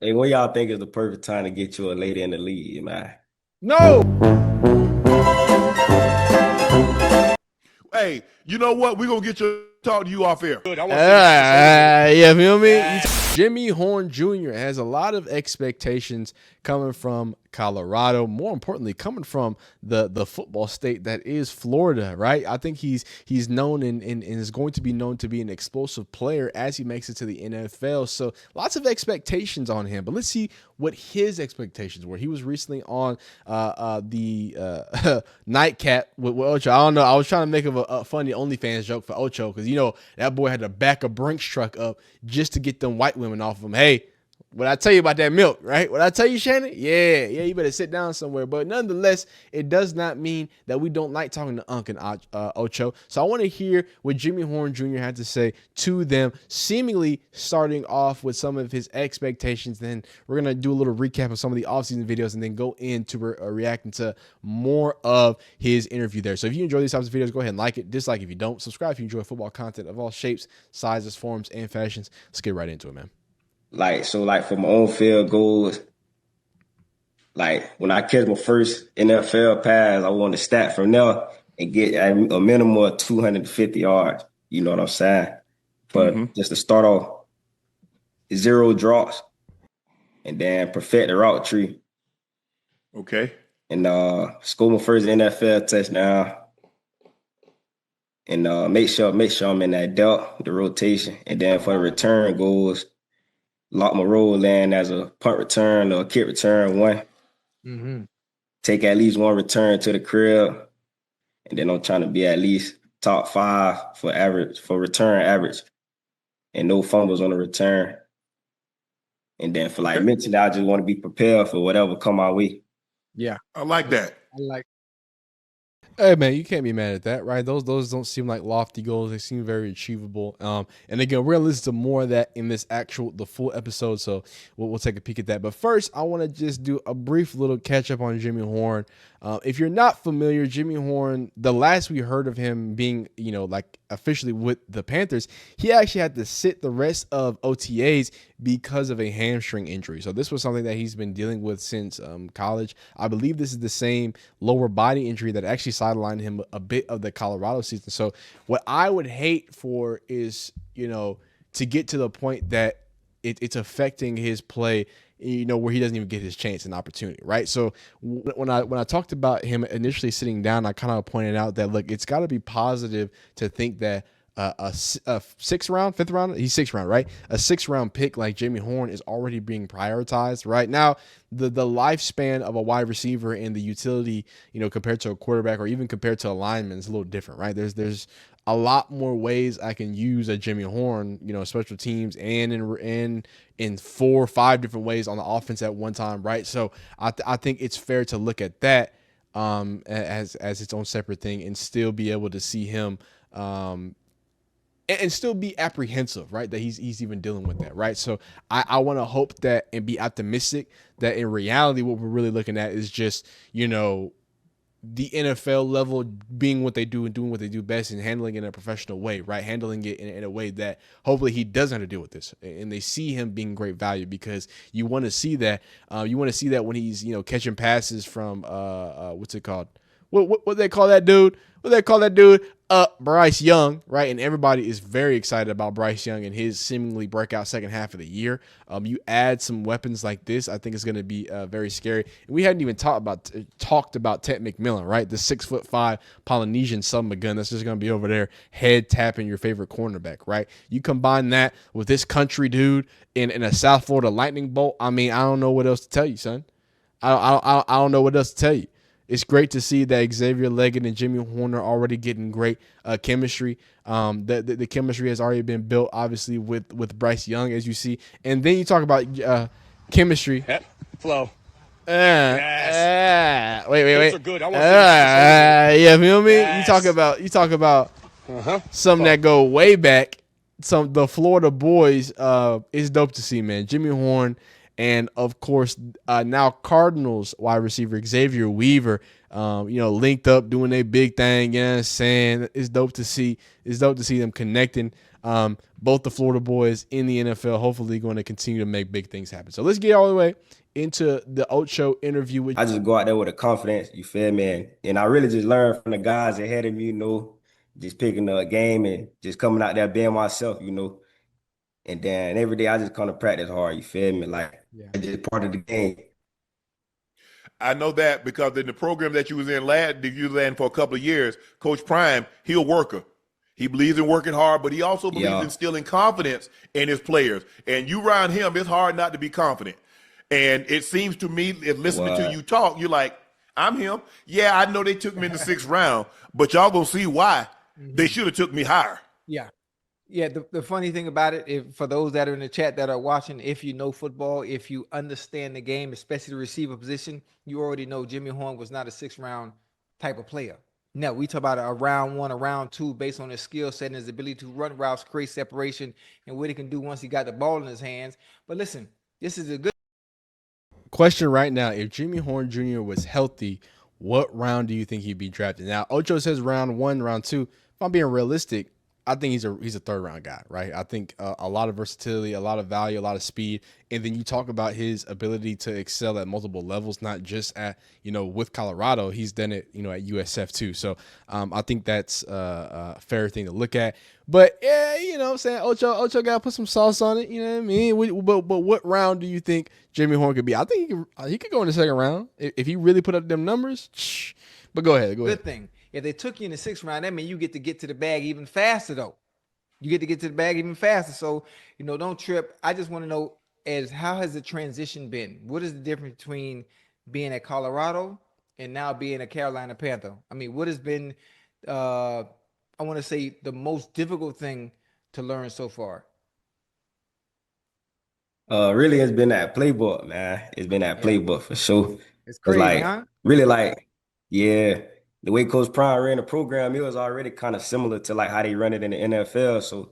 Hey, what y'all think is the perfect time to get you a lady in the league, man? No. Hey, you know what? We're gonna get you talk to you off air. Good. I want to see that. Yeah, feel me? Jimmy Horn Jr. has a lot of expectations coming from Colorado. More importantly, coming from the football state that is Florida, right? I think he's known and is going to be known to be an explosive player as he makes it to the NFL. So lots of expectations on him. But let's see what his expectations were. He was recently on the nightcap with Ocho. I don't know. I was trying to make a funny OnlyFans joke for Ocho because that boy had to back a Brinks truck up just to get them white women off of him. Hey, what I tell you about that milk, right? What I tell you, Shannon? Yeah, you better sit down somewhere. But nonetheless, it does not mean that we don't like talking to Unc and Ocho. So I want to hear what Jimmy Horn Jr. had to say to them, seemingly starting off with some of his expectations. Then we're going to do a little recap of some of the offseason videos and then go into reacting to more of his interview there. So if you enjoy these types of videos, go ahead and like it, dislike if you don't. Subscribe if you enjoy football content of all shapes, sizes, forms, and fashions. Let's get right into it, man. Like for my own field goals, like when I catch my first NFL pass, I want to stat from there and get a minimum of 250 yards. You know what I'm saying? But just to start off, zero drops and then perfect the route tree Okay. and score my first NFL touchdown and make sure I'm in that depth, the rotation, and then for the return goals, lock my roll in as a punt return or a kick return one. Take at least one return to the crib, and then I'm trying to be at least top 5 for return average, and no fumbles on the return. And then for like mentally, I just want to be prepared for whatever come my way. Yeah, I like that. Hey man, you can't be mad at that, right? Those don't seem like lofty goals; they seem very achievable. And again, we're gonna listen to more of that in the full episode. So we'll take a peek at that. But first, I want to just do a brief little catch up on Jimmy Horn. If you're not familiar, Jimmy Horn, the last we heard of him being, like officially with the Panthers, he actually had to sit the rest of OTAs because of a hamstring injury. So this was something that he's been dealing with since college. I believe this is the same lower body injury that actually sidelined him a bit of the Colorado season. So what I would hate for is, to get to the point that it's affecting his play, where he doesn't even get his chance and opportunity, right? So when I talked about him initially sitting down, I kind of pointed out that, look, it's got to be positive to think that a fifth round, he's sixth round, right? A 6th-round pick like Jimmy Horn is already being prioritized right now. The lifespan of a wide receiver and the utility, compared to a quarterback or even compared to a lineman is a little different, right? There's a lot more ways I can use a Jimmy Horn, special teams and in 4 or 5 different ways on the offense at one time, right? So I think it's fair to look at that as its own separate thing and still be able to see him and still be apprehensive, right? That he's even dealing with that, right? So I want to hope that and be optimistic that in reality, what we're really looking at is just, the NFL level being what they do and doing what they do best and handling it in a professional way, right? Handling it in a way that hopefully he doesn't have to deal with this. And they see him being great value because you want to see that. You want to see that when he's, catching passes from, what's it called? What they call that dude? What they call that dude? Bryce Young, right? And everybody is very excited about Bryce Young and his seemingly breakout second half of the year. You add some weapons like this, I think it's going to be very scary. And we hadn't even talked about Ted McMillan, right? The 6'5" Polynesian son of a gun that's just going to be over there head tapping your favorite cornerback, right? You combine that with this country dude in a South Florida lightning bolt. I mean, I don't know what else to tell you, son. I don't know what else to tell you. It's great to see that Xavier Leggett and Jimmy Horn are already getting great chemistry. The chemistry has already been built, obviously, with Bryce Young, as you see. And then you talk about chemistry. Yep. Flow. Yes. Wait. Those are good. I want to see that. Yeah, feel me? Yes. You talk about something that go way back. The Florida boys is dope to see, man. Jimmy Horn. And, of course, now Cardinals wide receiver Xavier Weaver, linked up, doing their big thing. You know what I'm saying? It's dope to see them connecting. Both the Florida boys in the NFL, hopefully going to continue to make big things happen. So let's get all the way into the Ocho interview. I just go out there with a confidence, you feel me? And I really just learned from the guys ahead of me, just picking a game and just coming out there being myself. And then every day I just come to practice hard, you feel me? Like, it's just part of the game. I know that because in the program that you was in for a couple of years, Coach Prime, he a worker. He believes in working hard, but he also believes in instilling confidence in his players. And you around him, it's hard not to be confident. And it seems to me, if listening to you talk, you're like, I'm him. Yeah, I know they took me in the 6th round, but y'all gonna see why they should have took me higher. Yeah. Yeah, the funny thing about it, for those that are in the chat that are watching, if you know football, if you understand the game, especially the receiver position, you already know Jimmy Horn was not a 6th-round type of player. No, we talk about a round 1, a round 2, based on his skill set and his ability to run routes, create separation, and what he can do once he got the ball in his hands. But listen, this is a good question right now. If Jimmy Horn Jr. was healthy, what round do you think he'd be drafted? Now, Ocho says round 1, round 2. If I'm being realistic, I think he's a 3rd-round guy, right? I think a lot of versatility, a lot of value, a lot of speed, and then you talk about his ability to excel at multiple levels, not just at with Colorado. He's done it at USF too. So I think that's a fair thing to look at. But yeah, I'm saying Ocho got to put some sauce on it. You know what I mean? But what round do you think Jimmy Horn could be? I think he could go in the 2nd round if he really put up them numbers. But go ahead. Good thing. If they took you in the 6th round, that means you get to the bag even faster, though. You get to the bag even faster. So, don't trip. I just want to know, how has the transition been? What is the difference between being at Colorado and now being a Carolina Panther? I mean, what has been, I want to say, the most difficult thing to learn so far? Really, it's been that playbook, man. It's been that playbook for sure. It's crazy, huh? Really, the way Coach Prime ran the program, it was already kind of similar to how they run it in the NFL. So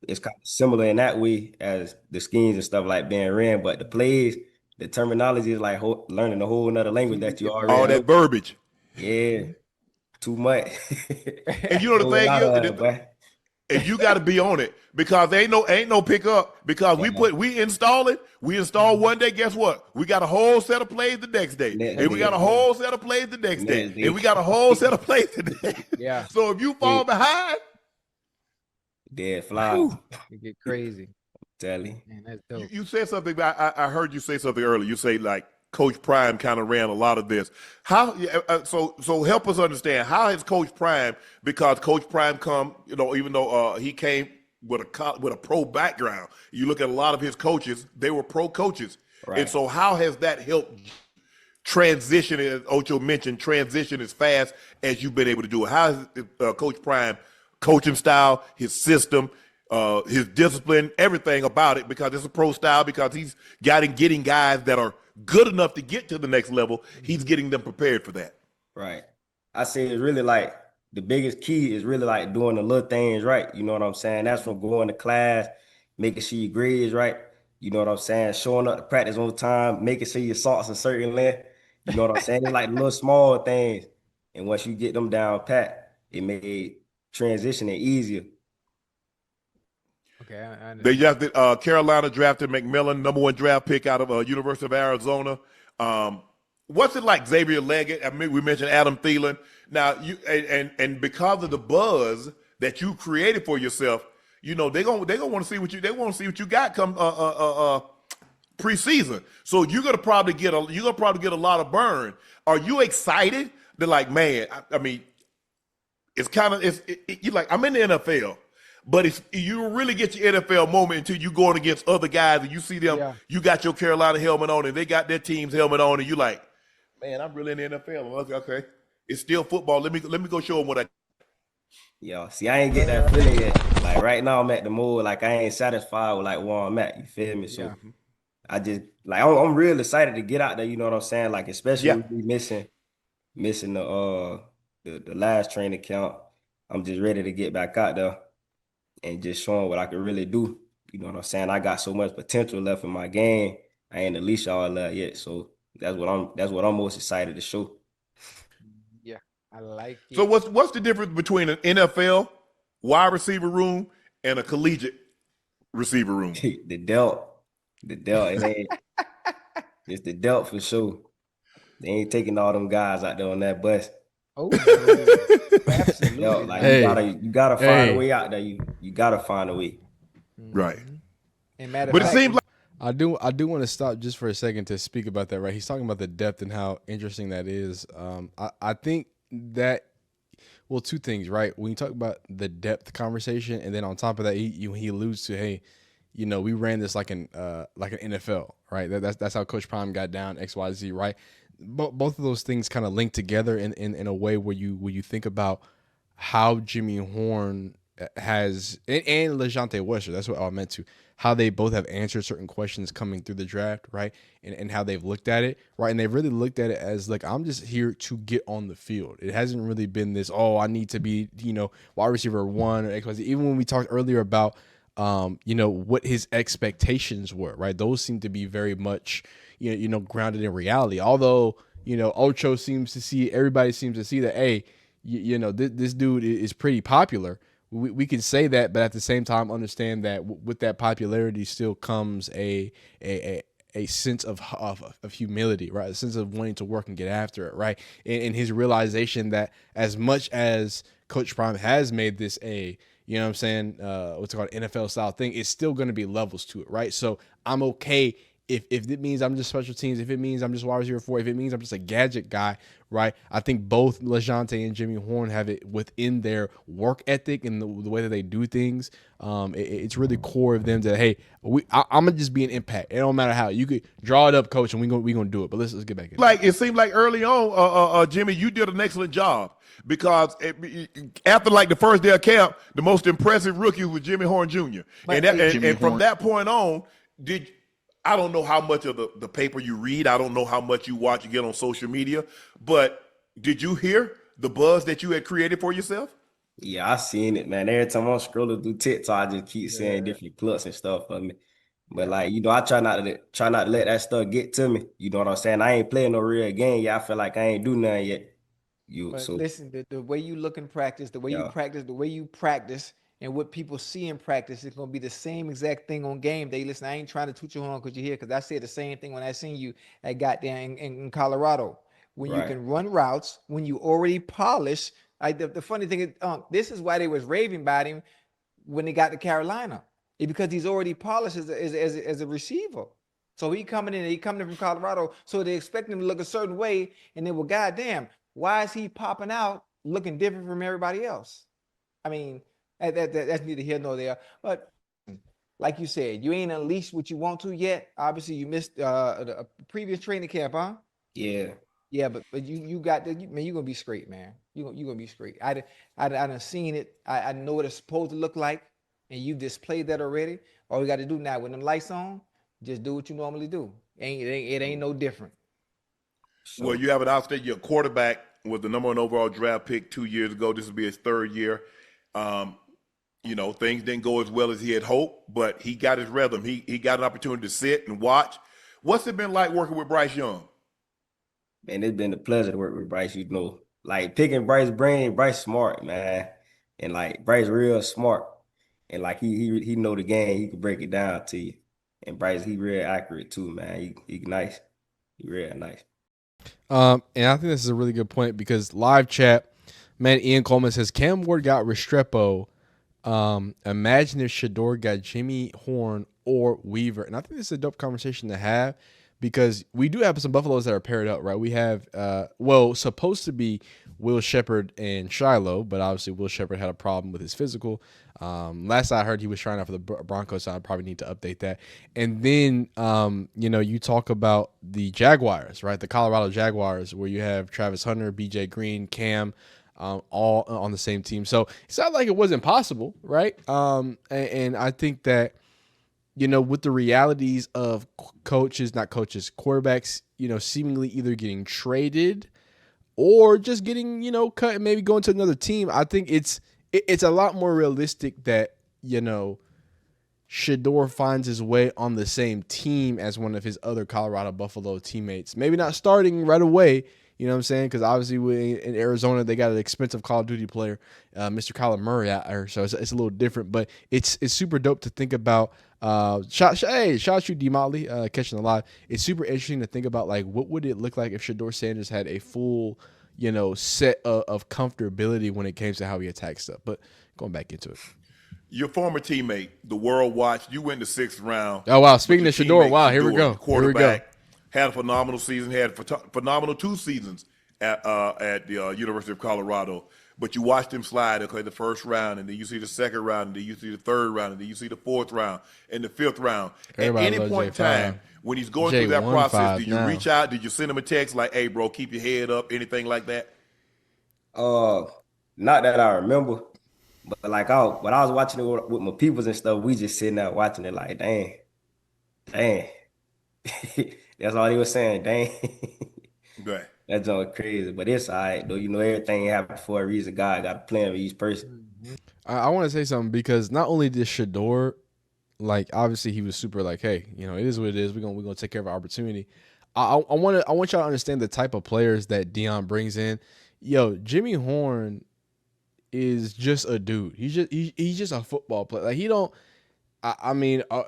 it's kind of similar in that way as the schemes and stuff being ran. But the plays, the terminology is learning a whole nother language that you already all that verbiage. Yeah, too much. And you know the thing, and you got to be on it because ain't no pickup because we install it. We install one day. Guess what? We got a whole set of plays the next day, and we got a whole set of plays the next day, and we got a whole set of plays today. Yeah. So if you fall behind, dead fly. You get crazy. Tell you. Man, that's dope. You said something. I heard you say something earlier. You say Coach Prime kind of ran a lot of this. How? So help us understand how has Coach Prime, because Coach Prime even though he came with a pro background, you look at a lot of his coaches, they were pro coaches, and so how has that helped transition? As Ocho mentioned, transition as fast as you've been able to do it. How has Coach Prime coaching style, his system, his discipline, everything about it, because it's a pro style, because he's getting guys that are good enough to get to the next level, he's getting them prepared for that. Right. I say it's really the biggest key is really doing the little things right. You know what I'm saying? That's from going to class, making sure your grades right. You know what I'm saying? Showing up to practice on time, making sure your salt's a certain length. You know what I'm saying? It's the little small things. And once you get them down pat, it made transitioning easier. Okay, I know. They drafted Carolina drafted McMillan, #1 draft pick out of University of Arizona. What's it like, Xavier Leggett? I mean, we mentioned Adam Thielen. Now you and because of the buzz that you created for yourself, they're gonna want to see what you got come preseason. So you're gonna probably get a lot of burn. Are you excited? They're man, I mean, it's kind of you're I'm in the NFL. But you really get your NFL moment until you going against other guys and you see them. Yeah. You got your Carolina helmet on and they got their team's helmet on, and you man, I'm really in the NFL. Okay, it's still football. Let me go show them what I. Yo, see, I ain't get that feeling yet. Right now, I'm at the mode. I ain't satisfied with where I'm at. You feel me? So I just I'm real excited to get out there. You know what I'm saying? Especially with me missing the last training camp. I'm just ready to get back out there and just showing what I can really do. You know what I'm saying? I got so much potential left in my game. I ain't unleashed all that yet. So that's what I'm most excited to show. Yeah, I like it. So what's the difference between an NFL wide receiver room and a collegiate receiver room? the Delt. The Delt. It ain't. It's the Delt for sure. They ain't taking all them guys out there on that bus. Oh no, absolutely Like not. you gotta find a way out there. You gotta find a way. Right. And matter of But it fact, seems like I do want to stop just for a second to speak about that, right? He's talking about the depth and how interesting that is. I think that, well, two things, right? When you talk about the depth conversation, and then on top of that, he alludes to, hey, we ran this like an NFL, right? That's how Coach Prime got down XYZ, right? Both of those things kind of link together in a way where you think about how Jimmy Horn has and LeJounte Wester. That's what I meant to. How they both have answered certain questions coming through the draft, right? And how they've looked at it, right? And they've really looked at it as like, I'm just here to get on the field. It hasn't really been this, oh, I need to be, wide receiver 1 or XYZ. Even when we talked earlier about, what his expectations were, right? Those seem to be very much, grounded in reality. Although, Ocho everybody seems to see that, hey, this dude is pretty popular. We can say that, but at the same time, understand that with that popularity still comes a sense of humility, right? A sense of wanting to work and get after it, right? And his realization that as much as Coach Prime has made this what's it called, NFL style thing, it's still going to be levels to it, right? So I'm okay if it means I'm just special teams, if it means I'm just wide receiver 4, if it means I'm just a gadget guy, right? I think both LeJounte and Jimmy Horn have it within their work ethic and the way that they do things. It's really core of them that, hey, I'm gonna just be an impact. It don't matter how. You could draw it up, coach, and we gonna do it. But let's get back in. like it seemed like early on, Jimmy, you did an excellent job because after like the first day of camp, the most impressive rookie was Jimmy Horn Jr. And from that point on, I don't know how much of the paper you read. I don't know how much you watch, you get on social media. But did you hear the buzz that you had created for yourself? Yeah, I seen it, man. Every time I'm scrolling through TikTok, I just keep seeing different clips and stuff for me. But like, I try not to let that stuff get to me. You know what I'm saying? I ain't playing no real game. Yeah, I feel like I ain't do nothing yet. But So listen, the way you look in practice, the way you yeah, practice, the way you practice, and what people see in practice is gonna be the same exact thing on game day. Listen, I ain't trying to toot your horn because you're here, because I said the same thing when I seen you at goddamn in Colorado. When you right. can run routes, when you already polish. Like the funny thing is, this is why they was raving about him when they got to Carolina. Because he's already polished as a receiver. So he coming in from Colorado. So they expect him to look a certain way, and then, well, goddamn, why is he popping out looking different from everybody else? I mean, that's neither here nor there. But like you said, you ain't unleashed what you want to yet. Obviously, you missed the previous training camp, huh? Yeah. Yeah, but you got the man. You're gonna be straight, man. You gonna be straight. I done seen it. I know what it's supposed to look like, and you displayed that already. All we got to do now, when them lights on, just do what you normally do. It ain't no different. Well, So you have it out there. Your quarterback was the #1 overall draft pick 2 years ago. This will be his third year. Um, things didn't go as well as he had hoped, but he got his rhythm. He got an opportunity to sit and watch. What's it been like working with Bryce Young? man, it's been a pleasure to work with Bryce. Like picking Bryce's brain. Bryce smart, man, and like Bryce real smart, and like he know the game. He can break it down to you. And Bryce, he real accurate too, man. He nice. He real nice. And I think this is a really good point because live chat, man, Ian Coleman says Cam Ward got Restrepo. Imagine if Shador got Jimmy Horn or Weaver. And I think this is a dope conversation to have because we do have some Buffaloes that are paired up, right? We have, supposed to be Will Shepherd and Shiloh, but obviously Will Shepherd had a problem with his physical. Last I heard, he was trying out for the Broncos, so I probably need to update that. And then, you talk about the Jaguars, right? The Colorado Jaguars, where you have Travis Hunter, BJ Green, Cam, all on the same team. So it's not like it wasn't possible, right? And I think that, with the realities of quarterbacks, seemingly either getting traded or just getting, cut and maybe going to another team, I think it's a lot more realistic that, Shador finds his way on the same team as one of his other Colorado Buffalo teammates. Maybe not starting right away, you know what I'm saying? Because obviously in Arizona, they got an expensive Call of Duty player, Mr. Kyler Murray out there. So it's a little different, but it's super dope to think about. Shout out you, D Motley, catching the live. It's super interesting to think about, like, what would it look like if Shador Sanders had a full, set of comfortability when it came to how he attacks stuff. But going back into it. Your former teammate, the world watched. You went the 6th round. Oh, wow. Speaking of Shador, wow, here we go. Quarterback, had a phenomenal season, had phenomenal 2 seasons at the University of Colorado. But you watched him slide, okay, the first round, and then you see the 2nd round, and then you see the 3rd round, and then you see the 4th round, and the 5th round. Everybody at any point in time, when he's going through that process, did you reach out? Did you send him a text like, hey, bro, keep your head up, anything like that? Not that I remember. But like when I was watching it with my peoples and stuff, we just sitting there watching it like, dang. That's all he was saying, dang. Right. That's all crazy. But it's all right, though. Everything happened for a reason. God got a plan for each person. I want to say something, because not only did Shador, like, obviously he was super like, hey, it is what it is. We're gonna take care of our opportunity. I want y'all to understand the type of players that Deion brings in. Yo, Jimmy Horn is just a dude. He's just a football player. Like, he don't.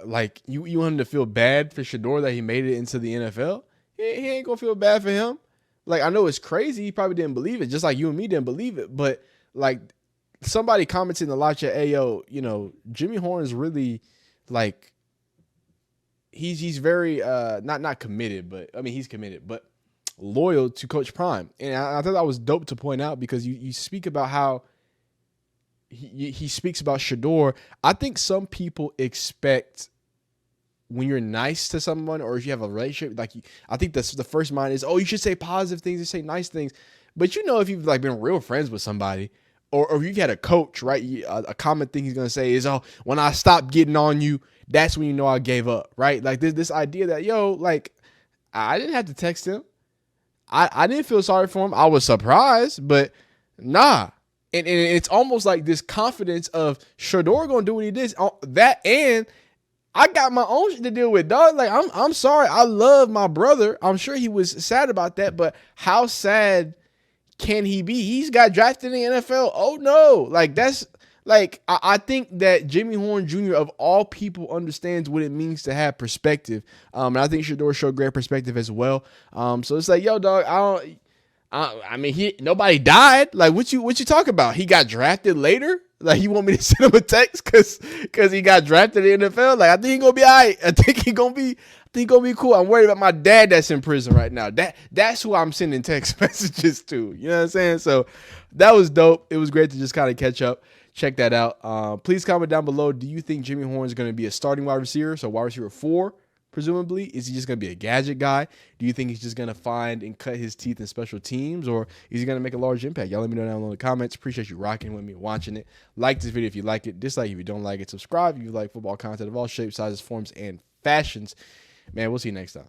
Like, you want him to feel bad for Shador that he made it into the NFL? He ain't gonna feel bad for him. Like, I know it's crazy. He probably didn't believe it, just like you and me didn't believe it. But, like, somebody commented in the live chat, hey, yo, Jimmy Horn is really, like, he's very not committed, but I mean, he's committed, but loyal to Coach Prime. And I thought that was dope to point out, because you speak about how he speaks about Shador. I think some people expect, when you're nice to someone, or if you have a relationship, like, I think that's the first mind is, oh, you should say positive things and say nice things. But if you've, like, been real friends with somebody, or if you've had a coach, right, a common thing he's gonna say is, oh, when I stopped getting on you, that's when I gave up, right? Like, this idea that, like, I didn't have to text him. I didn't feel sorry for him. I was surprised, but nah. And it's almost like this confidence of Shador gonna do what he did. That, and I got my own shit to deal with, dog. Like, I'm sorry. I love my brother. I'm sure he was sad about that, but how sad can he be? He's got drafted in the NFL. Oh no. Like, that's like, I think that Jimmy Horn Jr. of all people understands what it means to have perspective. And I think Shador showed great perspective as well. So it's like, yo, dog, nobody died. Like, what you talk about? He got drafted later? Like, you want me to send him a text because he got drafted in the NFL? Like, I think he gonna be all right. I think he gonna be cool. I'm worried about my dad that's in prison right now. That's who I'm sending text messages to. You know what I'm saying? So that was dope. It was great to just kind of catch up. Check that out. Please comment down below. Do you think Jimmy Horn is going to be a starting wide receiver? So wide receiver 4, presumably. Is he just going to be a gadget guy? Do you think he's just going to find and cut his teeth in special teams? Or is he going to make a large impact? Y'all let me know down below in the comments. Appreciate you rocking with me, watching it. Like this video if you like it. Dislike if you don't like it. Subscribe if you like football content of all shapes, sizes, forms, and fashions. Man, we'll see you next time.